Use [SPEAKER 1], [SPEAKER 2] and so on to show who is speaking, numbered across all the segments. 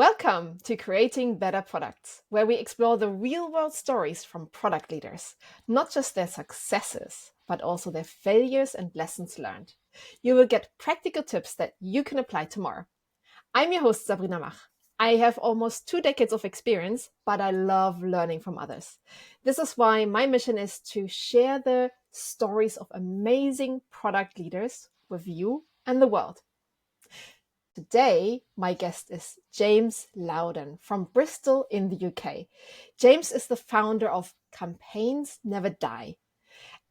[SPEAKER 1] Welcome to Creating Better Products, where we explore the real world stories from product leaders, not just their successes, but also their failures and lessons learned. You will get practical tips that you can apply tomorrow. I'm your host, Sabrina Mach. I have almost 2 decades of experience, but I love learning from others. This is why my mission is to share the stories of amazing product leaders with you and the world. Today, my guest is James Loudon from Bristol in the UK. James is the founder of Campaigns Never Die.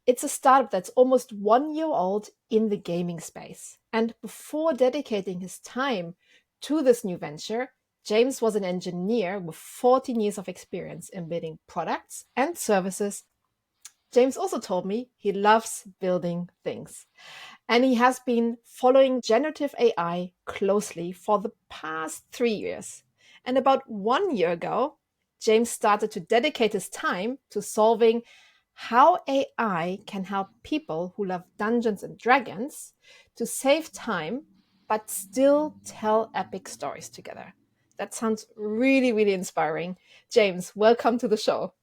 [SPEAKER 1] It's a startup that's almost 1 year old in the gaming space. And before dedicating his time to this new venture, James was an engineer with 14 years of experience in building products and services. James also told me he loves building things. And he has been following generative AI closely for the past 3 years. And about 1 year ago, James started to dedicate his time to solving how AI can help people who love Dungeons and Dragons to save time, but still tell epic stories together. That sounds really, really inspiring. James, welcome to the show.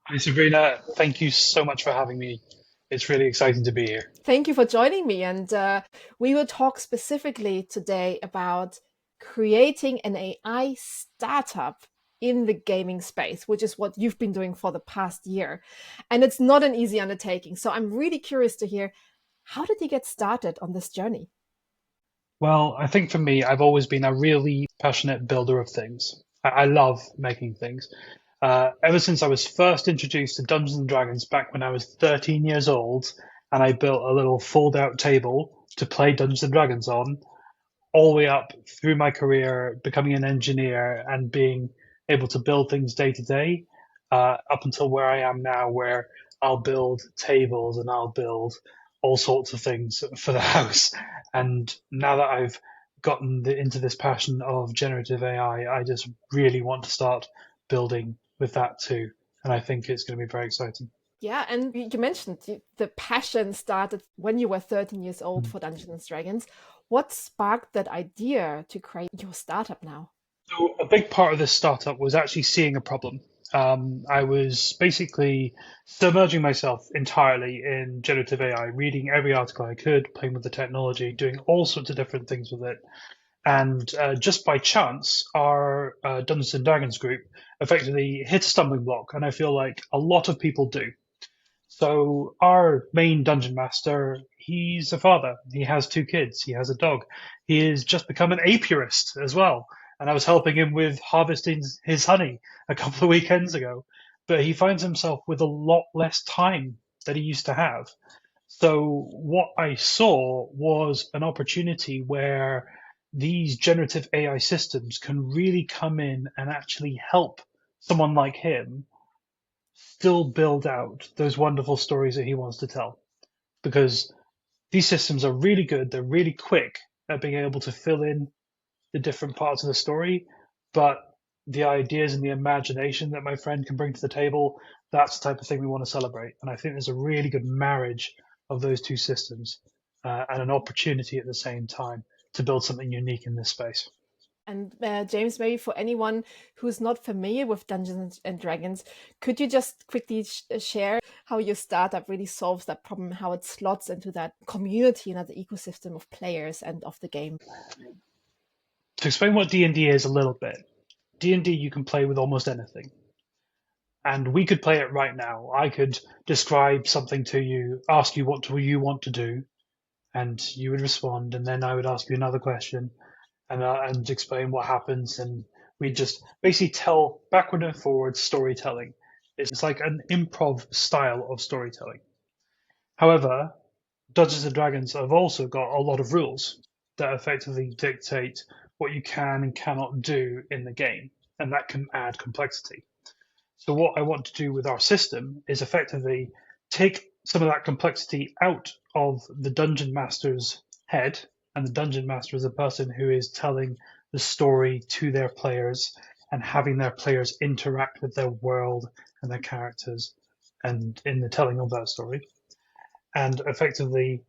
[SPEAKER 2] Hi, Sabrina. Thank you so much for having me. It's really exciting to be here.
[SPEAKER 1] Thank you for joining me. And we will talk specifically today about creating an AI startup in the gaming space, which is what you've been doing for the past year. And it's not an easy undertaking. So I'm really curious to hear, how did you get started on this journey?
[SPEAKER 2] Well, I think for me, I've always been a really passionate builder of things. I love making things. Ever since I was first introduced to Dungeons and Dragons back when I was 13 years old, and I built a little fold-out table to play Dungeons and Dragons on, all the way up through my career, becoming an engineer and being able to build things day to day, up until where I am now, where I'll build tables and I'll build all sorts of things for the house. And now that I've gotten into this passion of generative AI, I just really want to start building with that too. And I think it's going to be very exciting.
[SPEAKER 1] Yeah, and you mentioned the passion started when you were 13 years old for Dungeons and Dragons. What sparked that idea to create your startup now?
[SPEAKER 2] So a big part of this startup was actually seeing a problem. I was basically submerging myself entirely in generative AI, reading every article I could, playing with the technology, doing all sorts of different things with it. And just by chance, our Dungeons and Dragons group effectively hit a stumbling block, and I feel like a lot of people do. So our main dungeon master, he's a father. He has 2 kids. He has a dog. He has just become an apiarist as well. And I was helping him with harvesting his honey a couple of weekends ago. But he finds himself with a lot less time that he used to have. So what I saw was an opportunity where these generative AI systems can really come in and actually help someone like him still build out those wonderful stories that he wants to tell. Because these systems are really good, they're really quick at being able to fill in the different parts of the story, but the ideas and the imagination that my friend can bring to the table, that's the type of thing we want to celebrate. And I think there's a really good marriage of those two systems and an opportunity at the same time to build something unique in this space.
[SPEAKER 1] And James, maybe for anyone who's not familiar with Dungeons and Dragons, could you just quickly share how your startup really solves that problem, how it slots into that community and that ecosystem of players and of the game?
[SPEAKER 2] To explain what D&D is a little bit, D&D you can play with almost anything. And we could play it right now. I could describe something to you, ask you what do you want to do, and you would respond, and then I would ask you another question, and explain what happens, and we just basically tell backward and forward storytelling. It's like an improv style of storytelling. However, Dungeons and Dragons have also got a lot of rules that effectively dictate what you can and cannot do in the game, and that can add complexity. So what I want to do with our system is effectively take some of that complexity out of the dungeon master's head, and the dungeon master is a person who is telling the story to their players and having their players interact with their world and their characters and in the telling of that story. And effectively,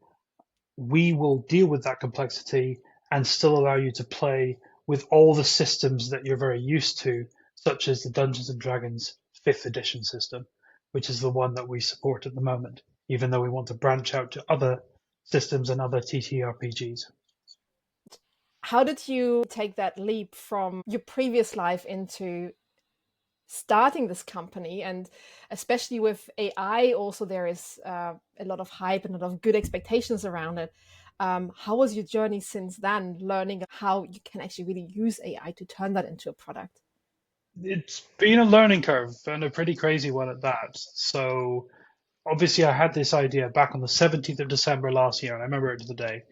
[SPEAKER 2] we will deal with that complexity and still allow you to play with all the systems that you're very used to, such as the Dungeons and Dragons 5th edition system, which is the one that we support at the moment, even though we want to branch out to other systems and other TTRPGs.
[SPEAKER 1] How did you take that leap from your previous life into starting this company? And especially with AI, also there is a lot of hype and a lot of good expectations around it. How was your journey since then, learning how you can actually really use AI to turn that into a product?
[SPEAKER 2] It's been a learning curve and a pretty crazy one at that. So obviously I had this idea back on the 17th of December last year, and I remember it to the day.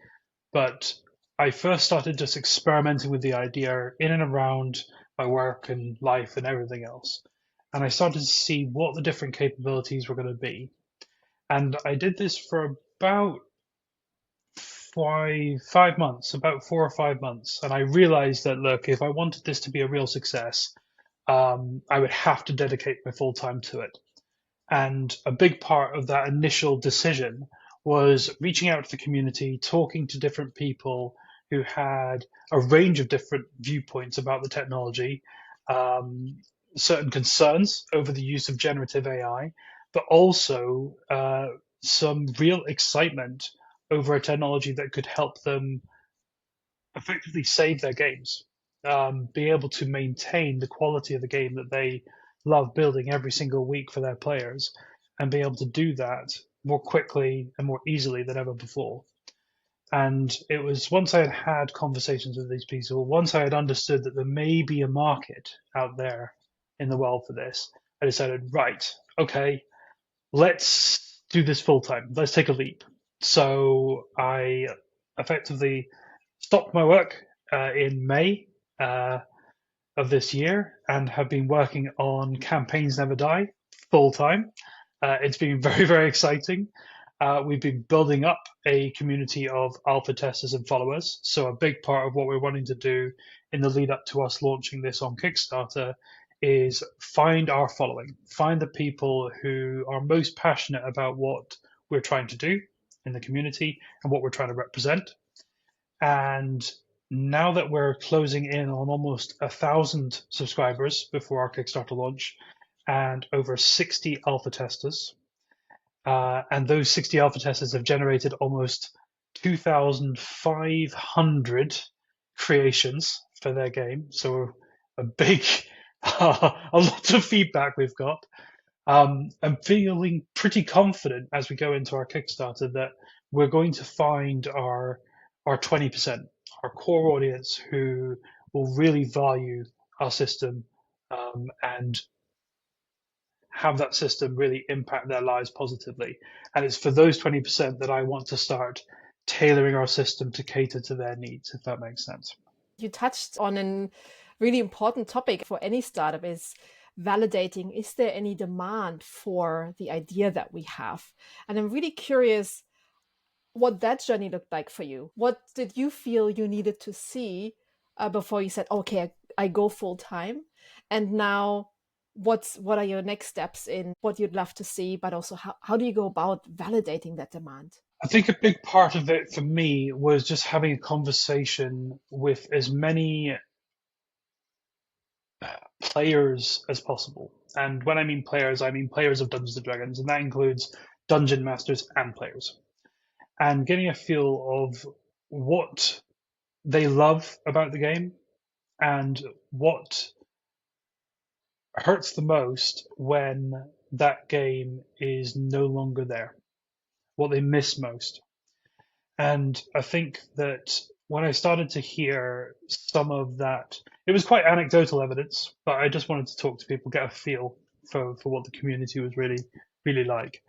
[SPEAKER 2] But I first started just experimenting with the idea in and around my work and life and everything else. And I started to see what the different capabilities were going to be. And I did this for about 5 months, about 4 or 5 months. And I realized that, look, if I wanted this to be a real success, I would have to dedicate my full time to it. And a big part of that initial decision was reaching out to the community, talking to different people who had a range of different viewpoints about the technology, um, certain concerns over the use of generative AI, but also some real excitement over a technology that could help them effectively save their games, be able to maintain the quality of the game that they love building every single week for their players, and be able to do that more quickly and more easily than ever before. And it was once I had had conversations with these people, once I had understood that there may be a market out there in the world for this, I decided, right, okay, let's do this full time. Let's take a leap. So I effectively stopped my work in May uh, of this year and have been working on Campaigns Never Die full time. It's been very, very exciting. We've been building up a community of alpha testers and followers. So, a big part of what we're wanting to do in the lead up to us launching this on Kickstarter is find our following, find the people who are most passionate about what we're trying to do in the community and what we're trying to represent. And now that we're closing in on almost 1,000 subscribers before our Kickstarter launch and over 60 alpha testers, and those 60 alpha testers have generated almost 2,500 creations for their game. So a big, a lot of feedback we've got. I'm feeling pretty confident as we go into our Kickstarter that we're going to find our 20%, our core audience who will really value our system and have that system really impact their lives positively. And it's for those 20% that I want to start tailoring our system to cater to their needs, if that makes sense.
[SPEAKER 1] You touched on a really important topic for any startup is validating, is there any demand for the idea that we have? And I'm really curious what that journey looked like for you. What did you feel you needed to see before you said, okay, I go full time? And now, what are your next steps in what you'd love to see, but also how do you go about validating that demand?
[SPEAKER 2] I think a big part of it for me was just having a conversation with as many players as possible. And when I mean players, I mean players of Dungeons and Dragons, and that includes dungeon masters and players. And getting a feel of what they love about the game and what hurts the most when that game is no longer there, what they miss most. And I think that when I started to hear some of that, it was quite anecdotal evidence, but I just wanted to talk to people, get a feel for what the community was really, really like.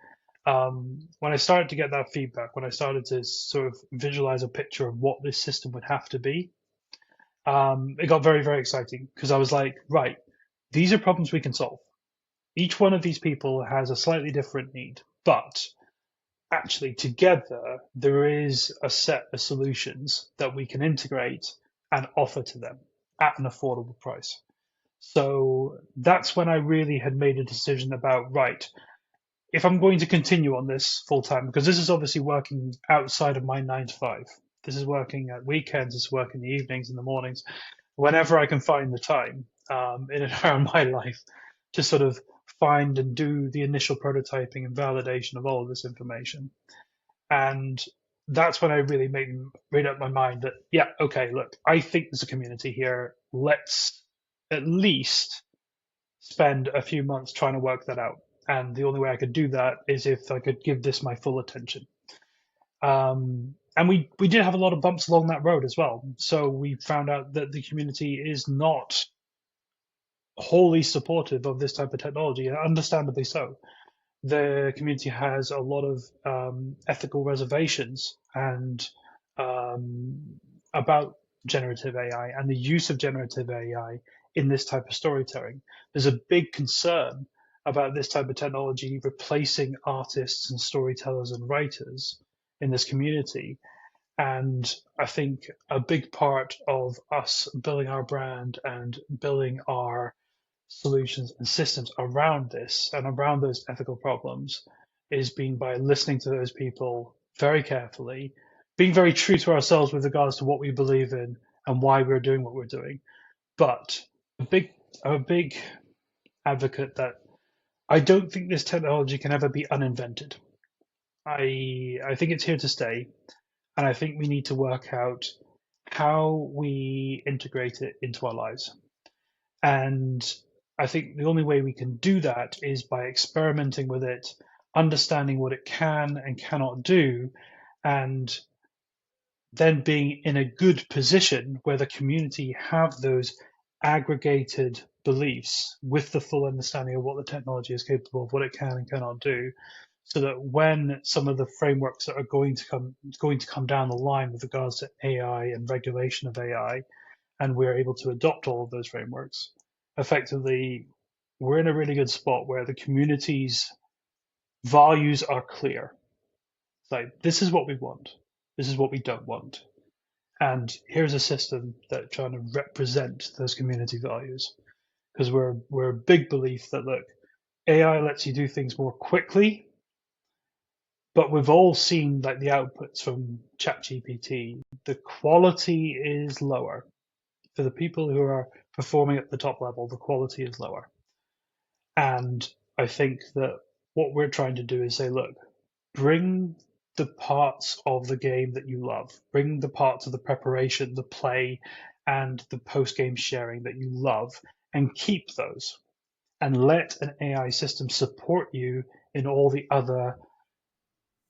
[SPEAKER 2] When I started to get that feedback, when I started to sort of visualize a picture of what this system would have to be, it got very, very exciting because I was like, right, these are problems we can solve. Each one of these people has a slightly different need, but actually together there is a set of solutions that we can integrate and offer to them at an affordable price. So that's when I really had made a decision about, right, if I'm going to continue on this full time, because this is obviously working outside of my 9 to 5. This is working at weekends, it's working in the evenings and the mornings. whenever I can find the time in and around my life to sort of find and do the initial prototyping and validation of all of this information. And that's when I really made up my mind that, yeah, okay, look, I think there's a community here. Let's at least spend a few months trying to work that out. And the only way I could do that is if I could give this my full attention. And we did have a lot of bumps along that road as well. So we found out that the community is not wholly supportive of this type of technology, and understandably so. The community has a lot of ethical reservations and about generative AI and the use of generative AI in this type of storytelling. There's a big concern about this type of technology replacing artists and storytellers and writers in this community. And I think a big part of us building our brand and building our solutions and systems around this and around those ethical problems is being by listening to those people very carefully, being very true to ourselves with regards to what we believe in and why we're doing what we're doing. But I'm a big advocate that I don't think this technology can ever be uninvented. I think it's here to stay, and I think we need to work out how we integrate it into our lives. And I think the only way we can do that is by experimenting with it, understanding what it can and cannot do, and then being in a good position where the community have those aggregated beliefs with the full understanding of what the technology is capable of, what it can and cannot do, so that when some of the frameworks that are going to come down the line with regards to AI and regulation of AI, and we're able to adopt all of those frameworks, effectively, we're in a really good spot where the community's values are clear. It's like, this is what we want, this is what we don't want. And here's a system that trying to represent those community values. Because we're a big belief that look, AI lets you do things more quickly, but we've all seen like the outputs from ChatGPT. The quality is lower. For the people who are performing at the top level, the quality is lower. And I think that what we're trying to do is say, look, bring the parts of the game that you love, bring the parts of the preparation, the play, and the post game sharing that you love, and keep those. And let an AI system support you in all the other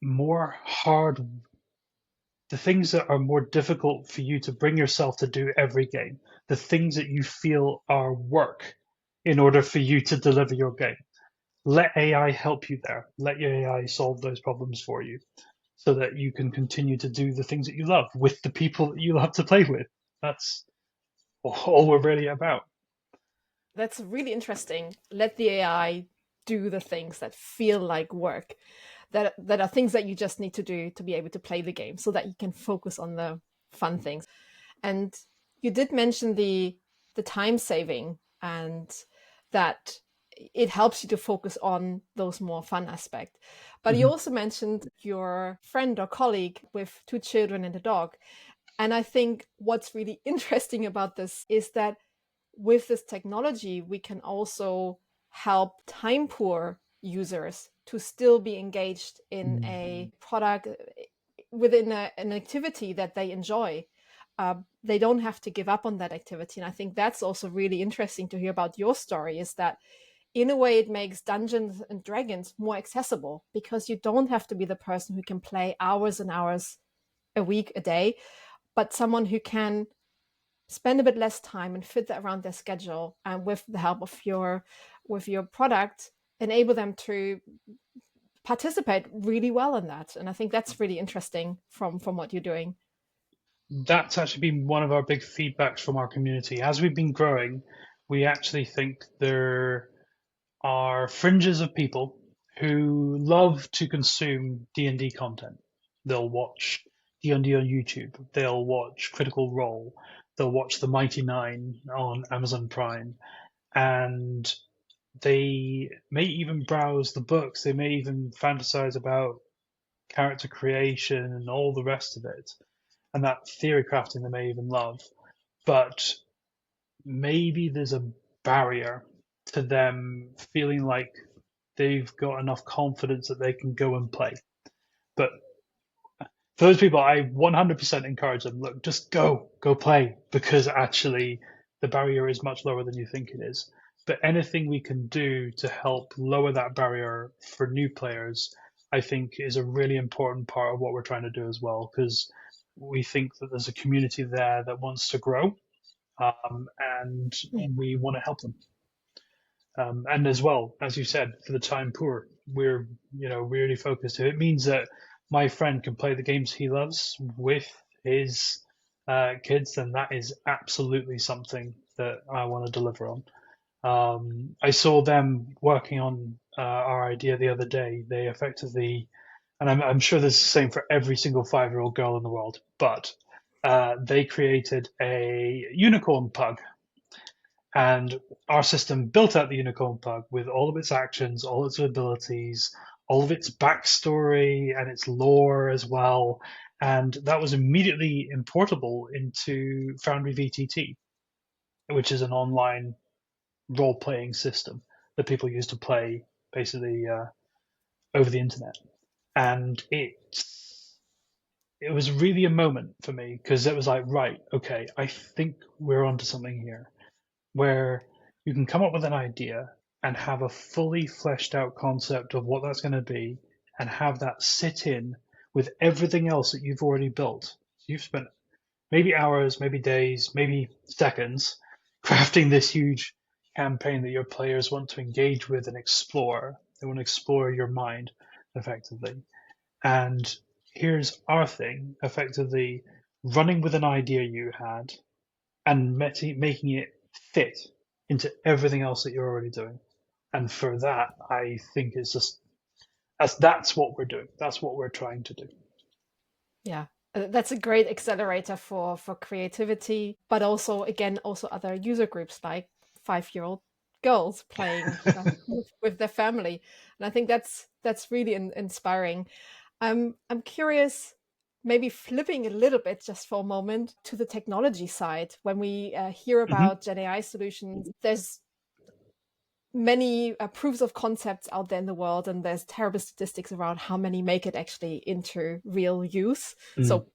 [SPEAKER 2] more hard, the things that are more difficult for you to bring yourself to do every game, the things that you feel are work in order for you to deliver your game. Let AI help you there. Let your AI solve those problems for you so that you can continue to do the things that you love with the people that you love to play with. That's all we're really about.
[SPEAKER 1] That's really interesting. Let the AI do the things that feel like work, that are things that you just need to do to be able to play the game so that you can focus on the fun things. And you did mention the time saving and that it helps you to focus on those more fun aspects. But you
[SPEAKER 2] Mm-hmm.
[SPEAKER 1] also mentioned your friend or colleague with two children and a dog. And I think what's really interesting about this is that with this technology, we can also help time poor users to still be engaged in a product within an activity that they enjoy. They don't have to give up on that activity. And I think that's also really interesting to hear about your story is that in a way it makes Dungeons and Dragons more accessible because you don't have to be the person who can play hours and hours a week, a day, but someone who can spend a bit less time and fit that around their schedule and with the help of your product enable them to participate really well in that. And I think that's really interesting from what you're doing.
[SPEAKER 2] That's actually been one of our big feedbacks from our community. As we've been growing, we actually think there are fringes of people who love to consume D&D content. They'll watch D&D on YouTube. They'll watch Critical Role. They'll watch The Mighty Nine on Amazon Prime. And they may even browse the books. They may even fantasize about character creation and all the rest of it. And that theory crafting they may even love. But maybe there's a barrier to them feeling like they've got enough confidence that they can go and play. But for those people, I 100% encourage them. Look, just go play, because actually the barrier is much lower than you think it is. But anything we can do to help lower that barrier for new players, I think, is a really important part of what we're trying to do as well, because we think that there's a community there that wants to grow, and
[SPEAKER 1] Yeah.
[SPEAKER 2] we want to help them. And as well, as you said, for the time poor, we're really focused. If it means that my friend can play the games he loves with his kids, then that is absolutely something that I want to deliver on. I saw them working on our idea the other day. They effectively, and I'm sure this is the same for every single 5-year-old girl in the world, but they created a unicorn pug, and our system built out the unicorn pug with all of its actions, all its abilities, all of its backstory and its lore as well. And that was immediately importable into Foundry VTT, which is an online role playing system that people use to play basically over the internet. And it was really a moment for me, because it was like, right, okay, I think we're onto something here, where you can come up with an idea and have a fully fleshed out concept of what that's going to be, and have that sit in with everything else that you've already built. So you've spent maybe hours, maybe days, maybe seconds crafting this huge campaign that your players want to engage with and explore. They want to explore your mind effectively. And here's our thing, effectively running with an idea you had and making it fit into everything else that you're already doing. And for that, I think it's just that's what we're doing. That's what we're trying to do.
[SPEAKER 1] Yeah. That's a great accelerator for creativity, but also again also other user groups like 5-year-old girls playing with their family. And I think that's really inspiring. I'm curious, maybe flipping a little bit just for a moment to the technology side. When we hear
[SPEAKER 2] Hmm.
[SPEAKER 1] about Gen AI solutions, there's many proofs of concepts out there in the world, and there's terrible statistics around how many make it actually into real use.
[SPEAKER 2] Mm.
[SPEAKER 1] So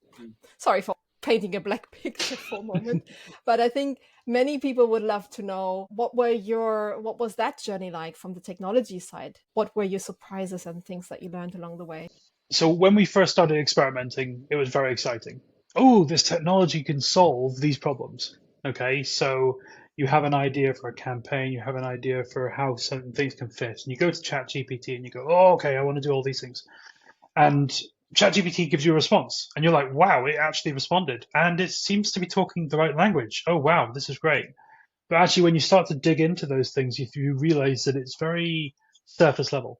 [SPEAKER 1] sorry for painting a black picture for a moment, but I think many people would love to know what was that journey like from the technology side? What were your surprises and things that you learned along the way?
[SPEAKER 2] So when we first started experimenting, it was very exciting. Oh, this technology can solve these problems. Okay, so you have an idea for a campaign, you have an idea for how certain things can fit, and you go to ChatGPT and you go, oh, okay, I want to do all these things. And ChatGPT gives you a response, and you're like, wow, it actually responded, and it seems to be talking the right language. Oh, wow, this is great. But actually, when you start to dig into those things, you realize that it's very surface level.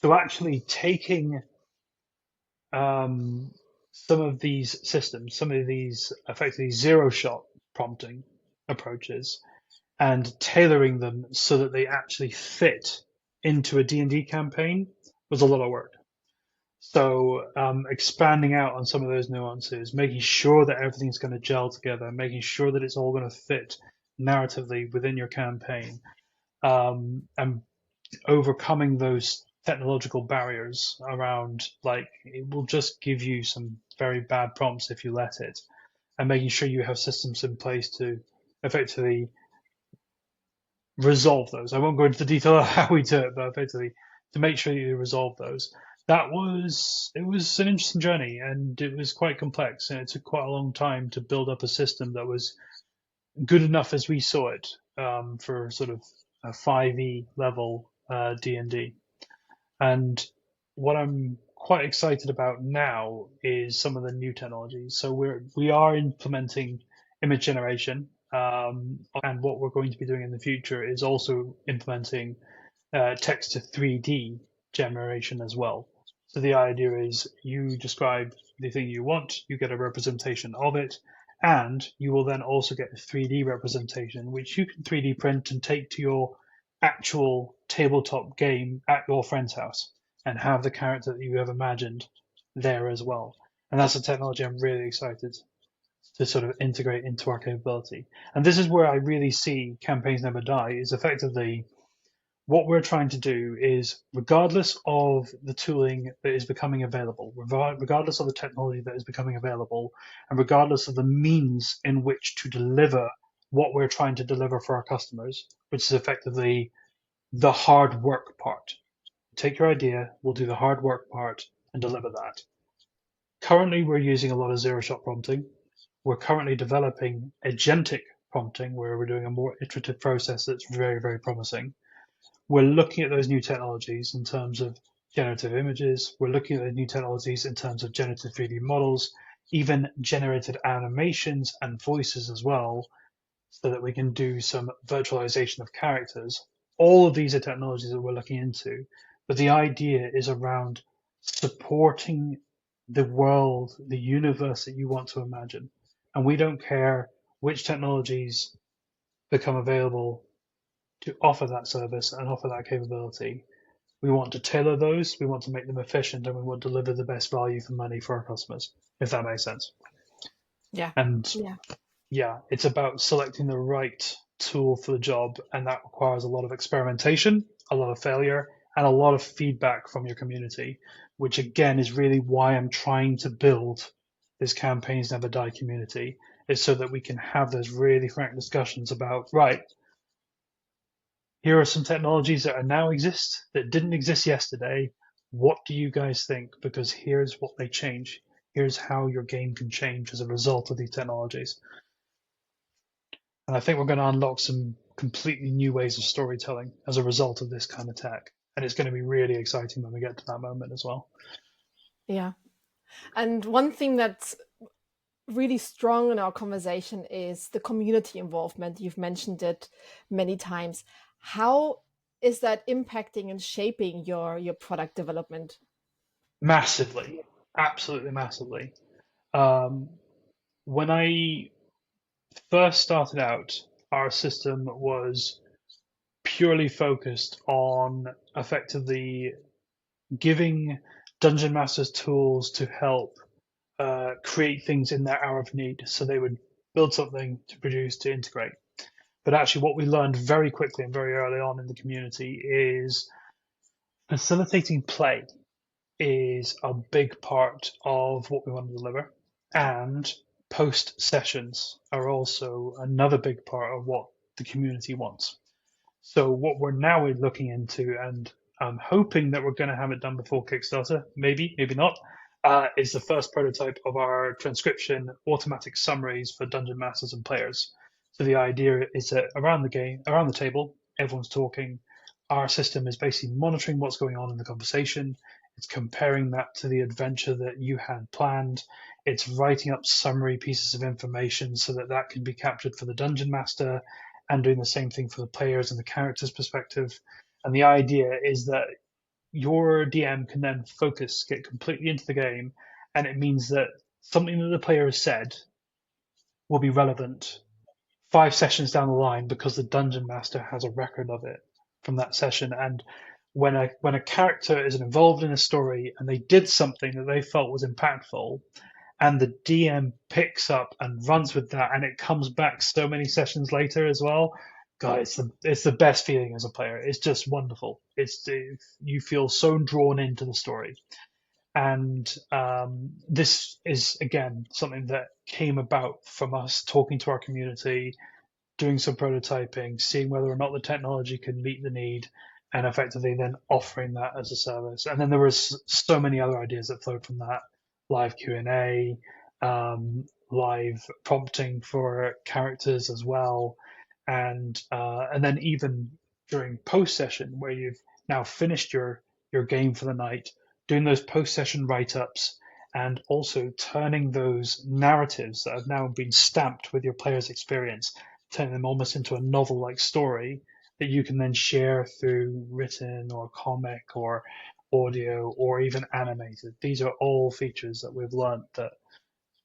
[SPEAKER 2] So actually taking um, some of these systems, some of these effectively zero shot prompting approaches, and tailoring them so that they actually fit into a D&D campaign was a lot of work. So expanding out on some of those nuances, making sure that everything's going to gel together, making sure that it's all going to fit narratively within your campaign, and overcoming those technological barriers around, like, it will just give you some very bad prompts if you let it, and making sure you have systems in place to effectively resolve those. I won't go into the detail of how we do it, but effectively to make sure you resolve those. It was an interesting journey, and it was quite complex, and it took quite a long time to build up a system that was good enough as we saw it, for sort of a 5e level D&D. And what I'm quite excited about now is some of the new technologies. So we are implementing image generation, and what we're going to be doing in the future is also implementing text to 3D generation as well. So the idea is you describe the thing you want, you get a representation of it, and you will then also get a 3D representation, which you can 3D print and take to your actual tabletop game at your friend's house and have the character that you have imagined there as well. And that's a technology I'm really excited to sort of integrate into our capability. And this is where I really see Campaigns Never Die is effectively what we're trying to do is, regardless of the tooling that is becoming available, regardless of the technology that is becoming available, and regardless of the means in which to deliver what we're trying to deliver for our customers, which is effectively the hard work part. Take your idea, we'll do the hard work part and deliver that. Currently, we're using a lot of zero-shot prompting. We're currently developing agentic prompting, where we're doing a more iterative process that's very, very promising. We're looking at those new technologies in terms of generative images. We're looking at the new technologies in terms of generative 3D models, even generated animations and voices as well, so that we can do some virtualization of characters. All of these are technologies that we're looking into, but the idea is around supporting the world, the universe that you want to imagine. And we don't care which technologies become available to offer that service and offer that capability. We want to tailor those, we want to make them efficient, and we want to deliver the best value for money for our customers, if that makes sense.
[SPEAKER 1] Yeah.
[SPEAKER 2] And
[SPEAKER 1] Yeah.
[SPEAKER 2] yeah, it's about selecting the right tool for the job, and that requires a lot of experimentation, a lot of failure, and a lot of feedback from your community, which again is really why I'm trying to build this Campaigns Never Die community, is so that we can have those really frank discussions about, right, here are some technologies that are now exist that didn't exist yesterday. What do you guys think? Because here's what they change. Here's how your game can change as a result of these technologies. And I think we're going to unlock some completely new ways of storytelling as a result of this kind of tech. And it's going to be really exciting when we get to that moment as well.
[SPEAKER 1] Yeah. And one thing that's really strong in our conversation is the community involvement. You've mentioned it many times. How is that impacting and shaping your product development?
[SPEAKER 2] Massively, absolutely massively. Um, when I first started out, our system was purely focused on effectively giving dungeon masters tools to help create things in their hour of need. So they would build something to produce to integrate. But actually, what we learned very quickly and very early on in the community is facilitating play is a big part of what we want to deliver. And post sessions are also another big part of what the community wants. So what we're now looking into, and I'm hoping that we're going to have it done before Kickstarter, maybe, maybe not, is the first prototype of our transcription automatic summaries for dungeon masters and players. So the idea is that around the game, around the table, everyone's talking. Our system is basically monitoring what's going on in the conversation. It's comparing that to the adventure that you had planned. It's writing up summary pieces of information so that that can be captured for the dungeon master, and doing the same thing for the players and the characters' perspective. And the idea is that your DM can then focus, get completely into the game, and it means that something that the player has said will be relevant 5 sessions down the line because the dungeon master has a record of it from that session. And when a character is involved in a story and they did something that they felt was impactful, and the DM picks up and runs with that, and it comes back so many sessions later as well. God, it's the best feeling as a player. It's just wonderful. You feel so drawn into the story, and this is again something that came about from us talking to our community, doing some prototyping, seeing whether or not the technology could meet the need, and effectively then offering that as a service. And then there was so many other ideas that flowed from that: live Q&A, live prompting for characters as well, and then even during post session where you've now finished your game for the night, doing those post session write ups. And also turning those narratives that have now been stamped with your player's experience, turning them almost into a novel-like story that you can then share through written or comic or audio or even animated. These are all features that we've learned that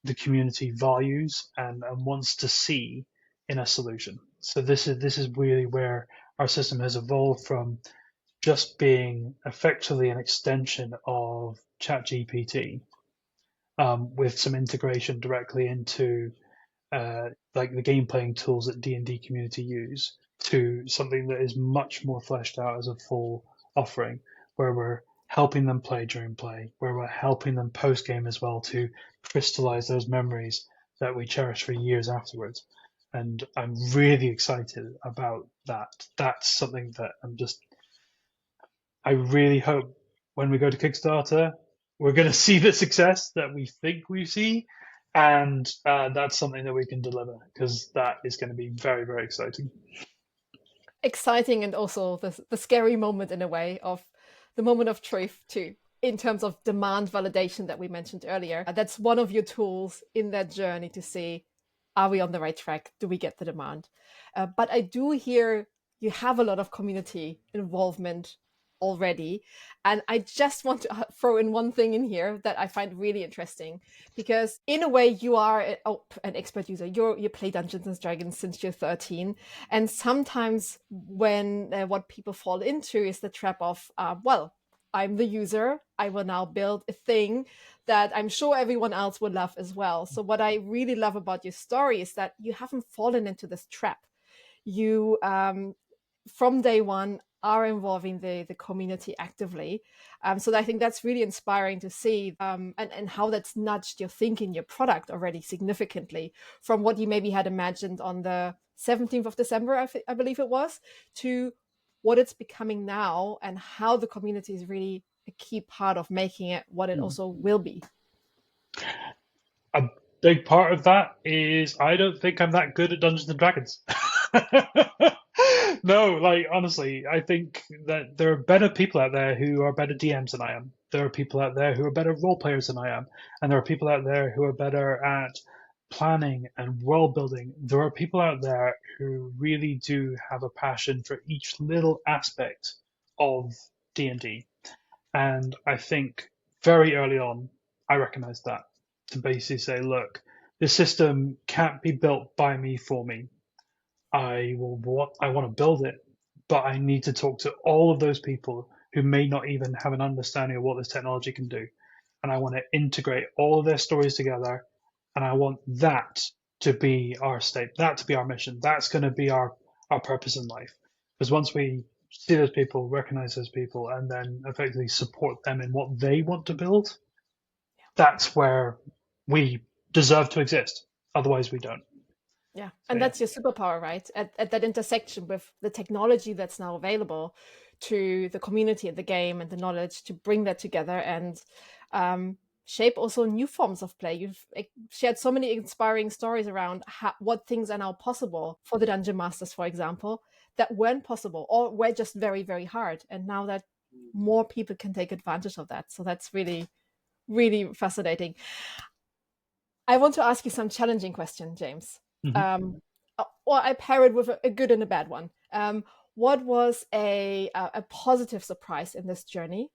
[SPEAKER 2] the community values and wants to see in a solution. So this is really where our system has evolved from just being effectively an extension of ChatGPT, with some integration directly into like the game playing tools that D&D community use to something that is much more fleshed out as a full offering, where we're helping them play during play, where we're helping them post game as well to crystallize those memories that we cherish for years afterwards. And I'm really excited about that. That's something that I really hope when we go to Kickstarter, we're going to see the success that we think we see. And that's something that we can deliver because that is going to be very, very exciting.
[SPEAKER 1] Exciting, and also the scary moment in a way of the moment of truth too, in terms of demand validation that we mentioned earlier. That's one of your tools in that journey to see, are we on the right track? Do we get the demand? But I do hear you have a lot of community involvement already. And I just want to throw in one thing in here that I find really interesting, because in a way you are an expert user. You play Dungeons and Dragons since you're 13. And sometimes when what people fall into is the trap of, well, I'm the user. I will now build a thing that I'm sure everyone else would love as well. So what I really love about your story is that you haven't fallen into this trap. You from day one are involving the community actively. So I think that's really inspiring to see, and how that's nudged your thinking, your product already significantly from what you maybe had imagined on the 17th of December, I believe it was, to what it's becoming now, and how the community is really a key part of making it what it also will be.
[SPEAKER 2] A big part of that is I don't think I'm that good at Dungeons and Dragons. No, like honestly, I think that there are better people out there who are better DMs than I am. There are people out there who are better role players than I am, and there are people out there who are better at planning and world building. There are people out there who really do have a passion for each little aspect of D&D. And I think very early on, I recognized that to basically say, look, this system can't be built by me for me. I want to build it, but I need to talk to all of those people who may not even have an understanding of what this technology can do. And I want to integrate all of their stories together. And I want that to be our state, that to be our mission. That's going to be our purpose in life. Because once we see those people, recognize those people, and then effectively support them in what they want to build, that's where we deserve to exist. Otherwise, we don't.
[SPEAKER 1] Yeah,
[SPEAKER 2] So
[SPEAKER 1] and
[SPEAKER 2] yeah.
[SPEAKER 1] that's your superpower, right? At that intersection with the technology that's now available to the community and the game and the knowledge, to bring that together and shape also new forms of play. You've shared so many inspiring stories around what things are now possible for the dungeon masters, for example, that weren't possible or were just very, very hard. And now that more people can take advantage of that. So that's really, really fascinating. I want to ask you some challenging question, James.
[SPEAKER 2] Mhm.
[SPEAKER 1] Um, or I pair it with a good and a bad one. What was a positive surprise in this journey,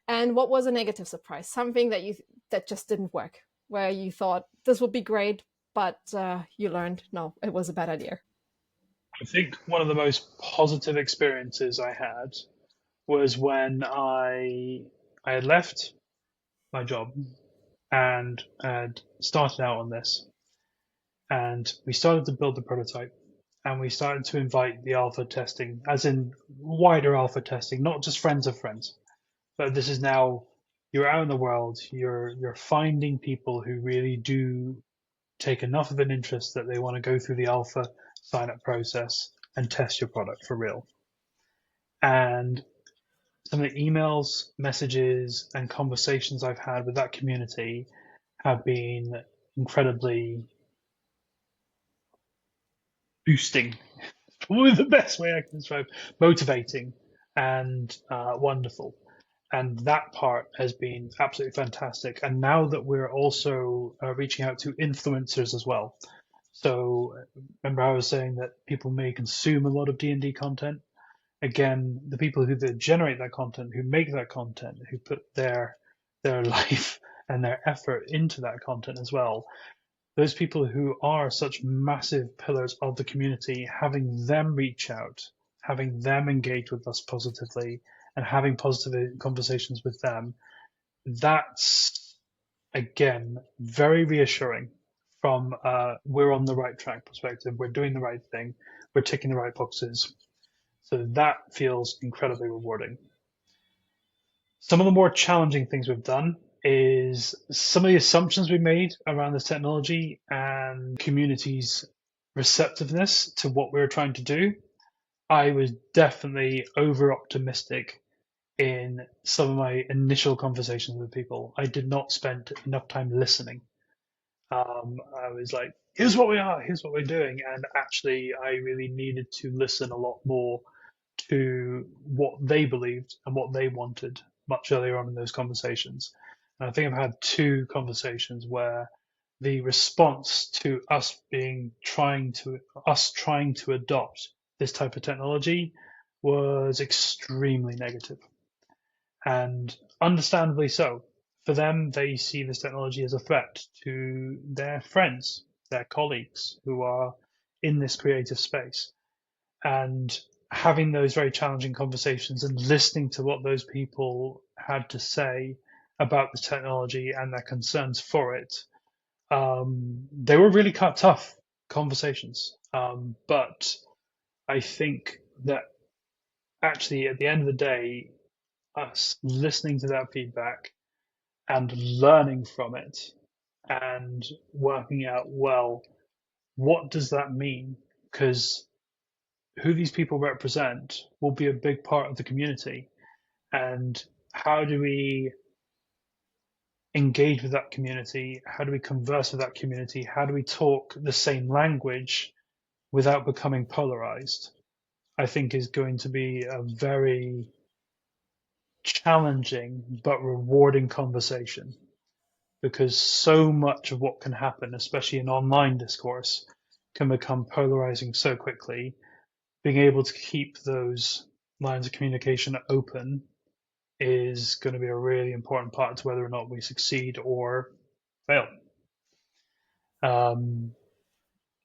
[SPEAKER 1] and what was a negative surprise? Something that that just didn't work, where you thought this would be great, but you learned no, it was a bad idea.
[SPEAKER 2] I think one of the most positive experiences I had was when I had left my job and had started out on this, and we started to build the prototype, and we started to invite the alpha testing, as in wider alpha testing, not just friends of friends, but this is now you're out in the world, you're finding people who really do take enough of an interest that they want to go through the alpha sign up process and test your product for real. And some of the emails, messages, and conversations I've had with that community have been incredibly boosting. Probably the best way I can describe motivating and wonderful. And that part has been absolutely fantastic. And now that we're also reaching out to influencers as well. So remember, I was saying that people may consume a lot of D&D content. Again, the people who generate that content, who make that content, who put their life and their effort into that content as well, those people who are such massive pillars of the community, having them reach out, having them engage with us positively, and having positive conversations with them, that's again very reassuring from we're on the right track perspective, we're doing the right thing, we're ticking the right boxes. So that feels incredibly rewarding. Some of the more challenging things we've done is some of the assumptions we made around this technology and community's receptiveness to what we were trying to do. I was definitely over optimistic in some of my initial conversations with people. I did not spend enough time listening. I was like, here's what we are, here's what we're doing. And actually, I really needed to listen a lot more to what they believed and what they wanted much earlier on in those conversations. And I think I've had two conversations where the response to us trying to adopt this type of technology was extremely negative, and understandably so. For them, they see this technology as a threat to their friends, their colleagues who are in this creative space. And having those very challenging conversations and listening to what those people had to say about the technology and their concerns for it, they were really tough conversations. But I think that actually, at the end of the day, us listening to that feedback and learning from it and working out, well, what does that mean? Because who these people represent will be a big part of the community. And how do we engage with that community? How do we converse with that community? How do we talk the same language without becoming polarized? I think is going to be a very challenging but rewarding conversation, because so much of what can happen, especially in online discourse, can become polarizing so quickly. Being able to keep those lines of communication open is going to be a really important part to whether or not we succeed or fail. Um,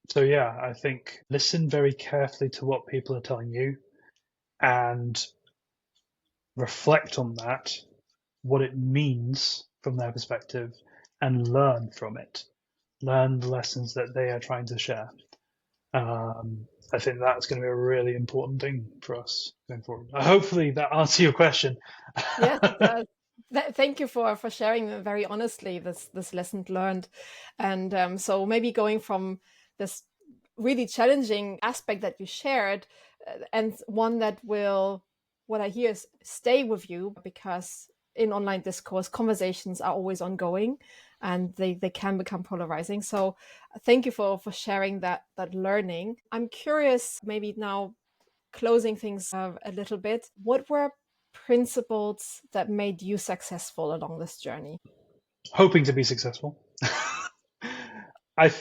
[SPEAKER 2] so, yeah, I think listen very carefully to what people are telling you and reflect on that, what it means from their perspective, and learn from it. Learn the lessons that they are trying to share. I think that's going to be a really important thing for us going forward. Hopefully, that answers your question.
[SPEAKER 1] Yes, it does. Thank you for sharing very honestly this lesson learned, and so maybe going from this really challenging aspect that you shared, and one that will, what I hear is stay with you, because in online discourse conversations are always ongoing, and they can become polarizing. So thank you for sharing that learning. I'm curious, maybe now closing things a little bit, what were principles that made you successful along this journey?
[SPEAKER 2] Hoping to be successful. I,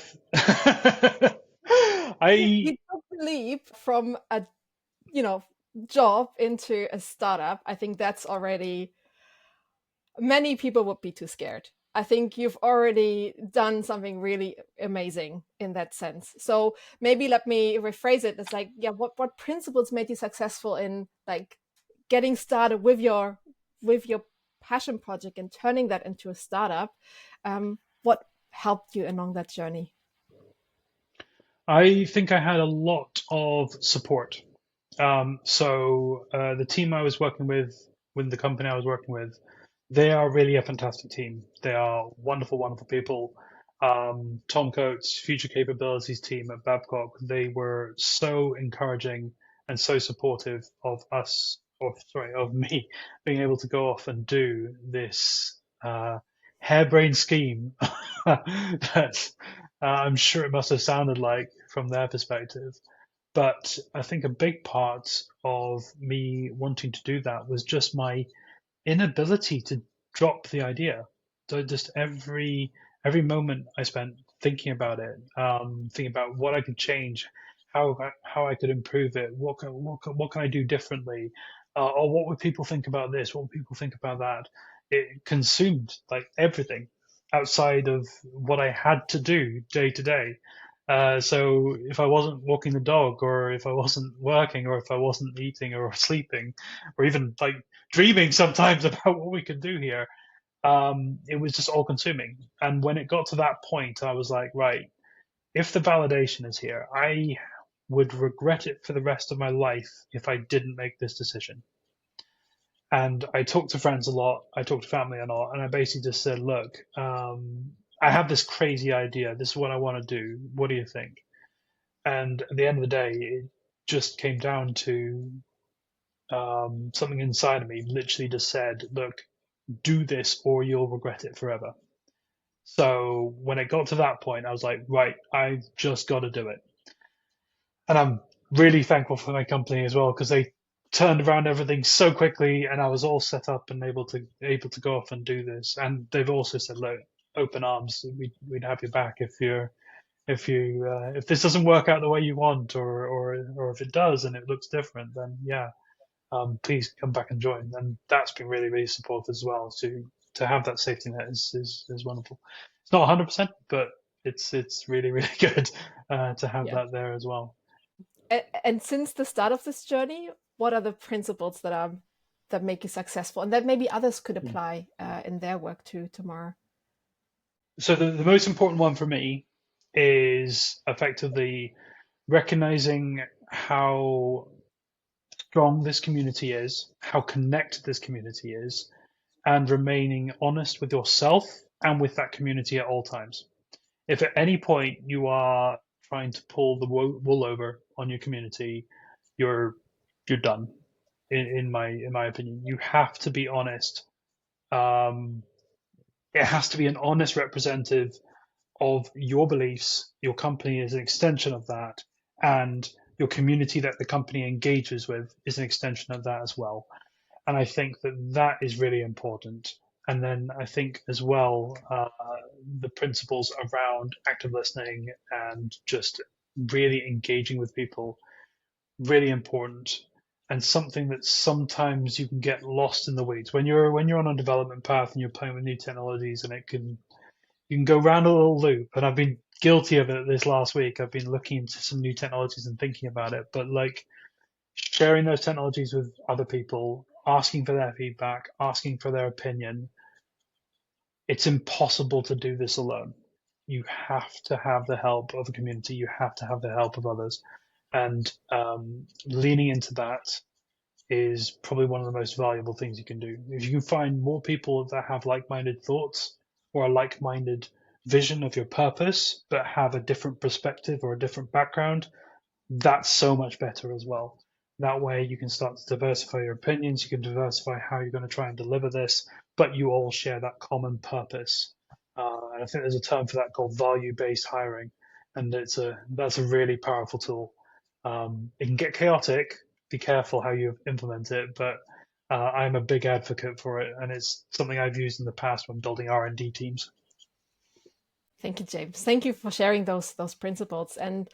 [SPEAKER 1] You
[SPEAKER 2] I,
[SPEAKER 1] took the leap from a you know job into a startup. I think that's already, many people would be too scared. I think you've already done something really amazing in that sense. So maybe let me rephrase it. It's like, yeah, what principles made you successful in like getting started with your passion project and turning that into a startup? What helped you along that journey?
[SPEAKER 2] I think I had a lot of support. The team I was working with the company I was working with, they are really a fantastic team. They are wonderful, wonderful people. Tom Coates, Future Capabilities team at Babcock, they were so encouraging and so supportive of us, or sorry, of me being able to go off and do this harebrained scheme that I'm sure it must have sounded like from their perspective. But I think a big part of me wanting to do that was just my inability to drop the idea. So just every moment I spent thinking about it, thinking about what I could change, how I could improve it, what can I do differently, or what would people think about this, what would people think about that. It consumed like everything outside of what I had to do day to day. So if I wasn't walking the dog, or if I wasn't working, or if I wasn't eating or sleeping, or even like dreaming sometimes about what we could do here, it was just all consuming. And when it got to that point, I was like, right, if the validation is here, I would regret it for the rest of my life if I didn't make this decision. And I talked to friends a lot, I talked to family a lot, and I basically just said, look, I have this crazy idea. This is what I want to do. What do you think? And at the end of the day, it just came down to something inside of me literally just said, look, do this or you'll regret it forever. So when it got to that point, I was like, right, I've just got to do it. And I'm really thankful for my company as well because they turned around everything so quickly, and I was all set up and able to go off and do this. And they've also said, look, open arms, we'd have you back if this doesn't work out the way you want, or if it does and it looks different, then yeah, please come back and join. And that's been really, really supportive as well. To have that safety net is wonderful. It's not 100%, but it's really, really good to have
[SPEAKER 1] Yeah.
[SPEAKER 2] that there as well.
[SPEAKER 1] And since the start of this journey, what are the principles that make you successful, and that maybe others could apply in their work too tomorrow?
[SPEAKER 2] So the most important one for me is effectively recognizing how strong this community is, how connected this community is, and remaining honest with yourself and with that community at all times. If at any point you are trying to pull the wool over on your community, you're you're done. In my opinion, you have to be honest. Um, it has to be an honest representative of your beliefs. Your company is an extension of that, and your community that the company engages with is an extension of that as well. And I think that that is really important. And then I think as well, the principles around active listening and just really engaging with people, really important, and something that sometimes you can get lost in the weeds when you're on a development path and you're playing with new technologies, and it can you can go round a little loop. And I've been guilty of it this last week. I've been looking into some new technologies and thinking about it, but like sharing those technologies with other people, asking for their feedback, asking for their opinion. It's impossible to do this alone. You have to have the help of a community. You have to have the help of others. And leaning into that is probably one of the most valuable things you can do. If you can find more people that have like minded thoughts or a like minded vision of your purpose, but have a different perspective or a different background, that's so much better as well. That way you can start to diversify your opinions, you can diversify how you're going to try and deliver this, but you all share that common purpose. And I think there's a term for that called value-based hiring, and that's a really powerful tool. It can get chaotic. Be careful how you implement it, but I'm a big advocate for it, and it's something I've used in the past when building R&D teams.
[SPEAKER 1] Thank you, James. Thank you for sharing those principles. And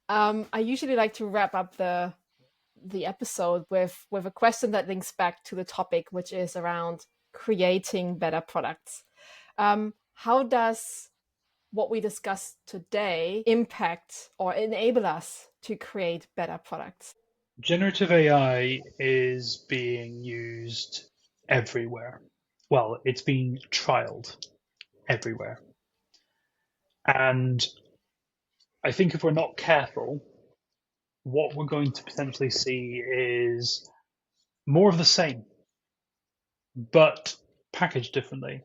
[SPEAKER 1] I usually like to wrap up the episode with a question that links back to the topic, which is around creating better products. How does what we discussed today impact or enable us to create better products?
[SPEAKER 2] Generative AI is being used everywhere. Well, it's being trialed everywhere. And I think if we're not careful, what we're going to potentially see is more of the same, but packaged differently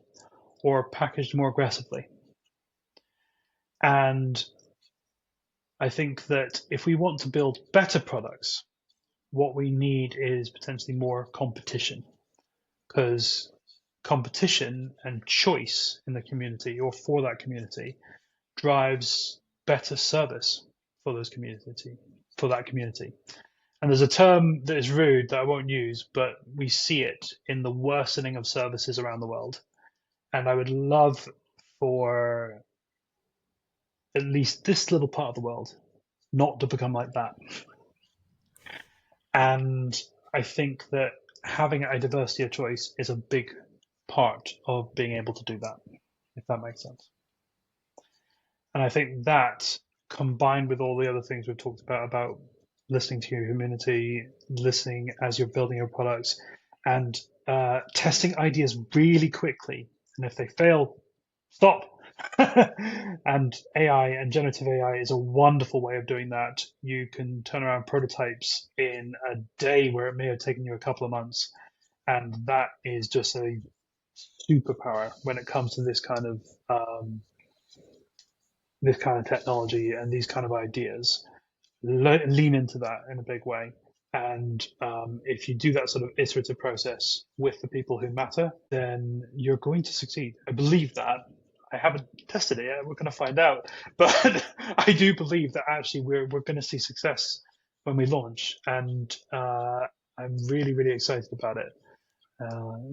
[SPEAKER 2] or packaged more aggressively. And I think that if we want to build better products, what we need is potentially more competition, because competition and choice in the community or for that community drives better service for that community. And there's a term that is rude that I won't use, but we see it in the worsening of services around the world. And I would love for at least this little part of the world not to become like that. And I think that having a diversity of choice is a big part of being able to do that, if that makes sense. And I think that combined with all the other things we've talked about listening to your community, listening as you're building your products, and testing ideas really quickly And if they fail, stop. And AI and generative AI is a wonderful way of doing that. You can turn around prototypes in a day where it may have taken you a couple of months. And that is just a superpower when it comes to this kind of technology and these kind of ideas. Lean into that in a big way. And if you do that sort of iterative process with the people who matter, then you're going to succeed. I believe that. I haven't tested it yet. We're going to find out. But I do believe that actually we're going to see success when we launch. And I'm really, really excited about it.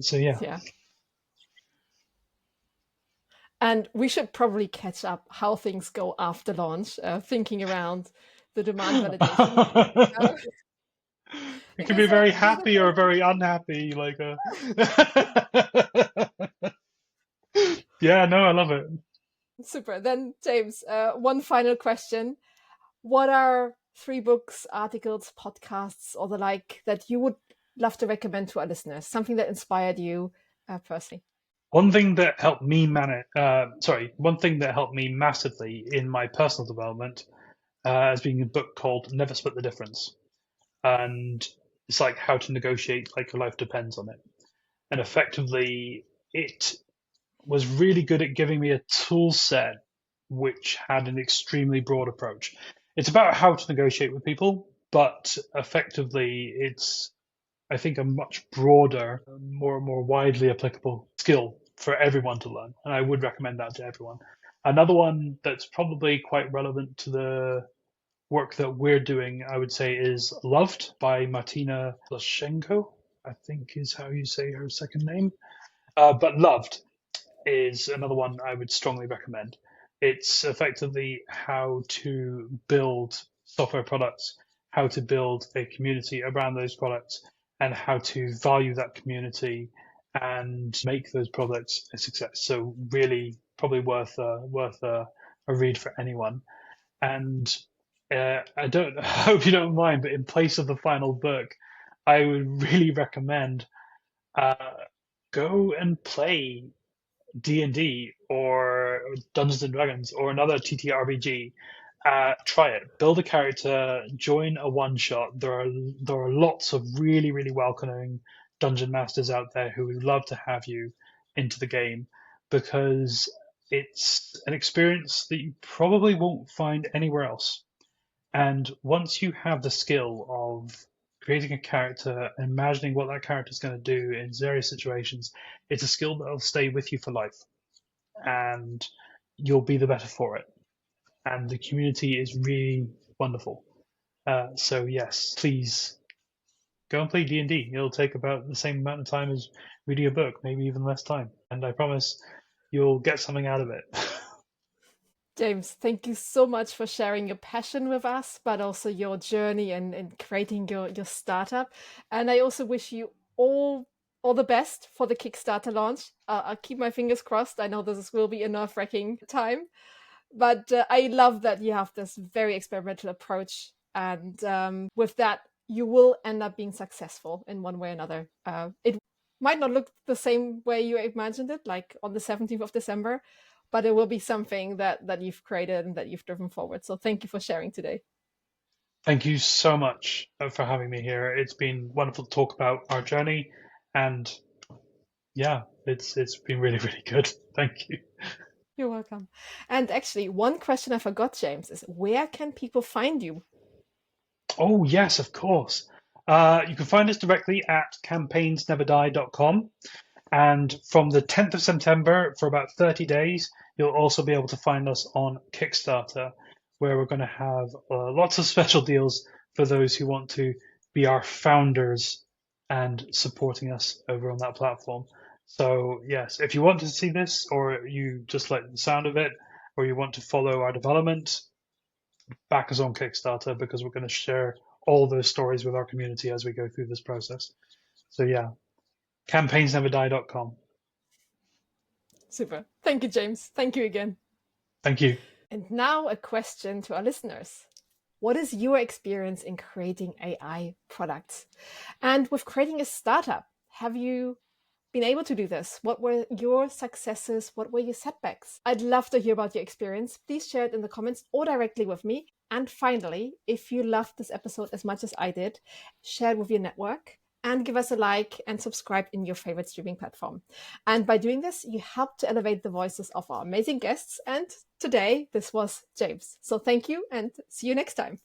[SPEAKER 2] So, yeah.
[SPEAKER 1] Yeah. And we should probably catch up how things go after launch, thinking around the demand validation. Uh,
[SPEAKER 2] It can be
[SPEAKER 1] because
[SPEAKER 2] very
[SPEAKER 1] we don't
[SPEAKER 2] happy or very unhappy. Yeah, no, I love it.
[SPEAKER 1] super. Then, James, one final question. What are 3 books, articles, podcasts, or the like that you would love to recommend to our listeners? Something that inspired you personally?
[SPEAKER 2] One thing that helped me one thing that helped me massively in my personal development has been a book called Never Split the Difference. And it's like how to negotiate like your life depends on it. And effectively, it was really good at giving me a tool set which had an extremely broad approach. It's about how to negotiate with people, but effectively, it's I think a much broader, more widely applicable skill for everyone to learn, and I would recommend that to everyone. Another one that's probably quite relevant to the work that we're doing, I would say, is Loved by Martina Blashenko, I think is how you say her second name. But Loved is another one I would strongly recommend. It's effectively how to build software products, how to build a community around those products, and how to value that community and make those products a success. So really, probably worth a read for anyone. And I don't I hope you don't mind, but in place of the final book, I would really recommend uh, go and play D&D or Dungeons and Dragons or another TTRPG, try it. Build a character, join a one shot. There are lots of really really welcoming dungeon masters out there who would love to have you into the game because it's an experience that you probably won't find anywhere else. And once you have the skill of creating a character, imagining what that character is going to do in various situations, it's a skill that will stay with you for life and you'll be the better for it. And the community is really wonderful. So yes, please go and play D&D. It'll take about the same amount of time as reading a book, maybe even less time. And I promise you'll get something out of it.
[SPEAKER 1] James, thank you so much for sharing your passion with us, but also your journey and creating your startup. And I also wish you all the best for the Kickstarter launch. I'll keep my fingers crossed. I know this will be a nerve-wracking time, but I love that you have this very experimental approach, and with that, you will end up being successful in one way or another. It might not look the same way you imagined it, like on the 17th of December, but it will be something that you've created and that you've driven forward. So thank you for sharing today.
[SPEAKER 2] Thank you so much for having me here. It's been wonderful to talk about our journey, and yeah, it's been really really good. Thank you.
[SPEAKER 1] You're welcome. And actually, one question I forgot, James, is where can people find you?
[SPEAKER 2] Oh yes, of course. You can find us directly at campaignsneverdie.com. And from the 10th of September, for about 30 days, you'll also be able to find us on Kickstarter, where we're going to have lots of special deals for those who want to be our founders and supporting us over on that platform. So, yes, if you want to see this, or you just like the sound of it, or you want to follow our development, back us on Kickstarter because we're going to share all those stories with our community as we go through this process. So, yeah, campaignsneverdie.com.
[SPEAKER 1] Super. Thank you, James. Thank you again.
[SPEAKER 2] Thank you.
[SPEAKER 1] And now a question to our listeners. What is your experience in creating AI products? And with creating a startup, have you been able to do this? What were your successes? What were your setbacks? I'd love to hear about your experience. Please share it in the comments or directly with me. And finally, if you loved this episode as much as I did, share it with your network and give us a like and subscribe in your favorite streaming platform. And by doing this, you help to elevate the voices of our amazing guests. And today, this was James. So thank you and see you next time.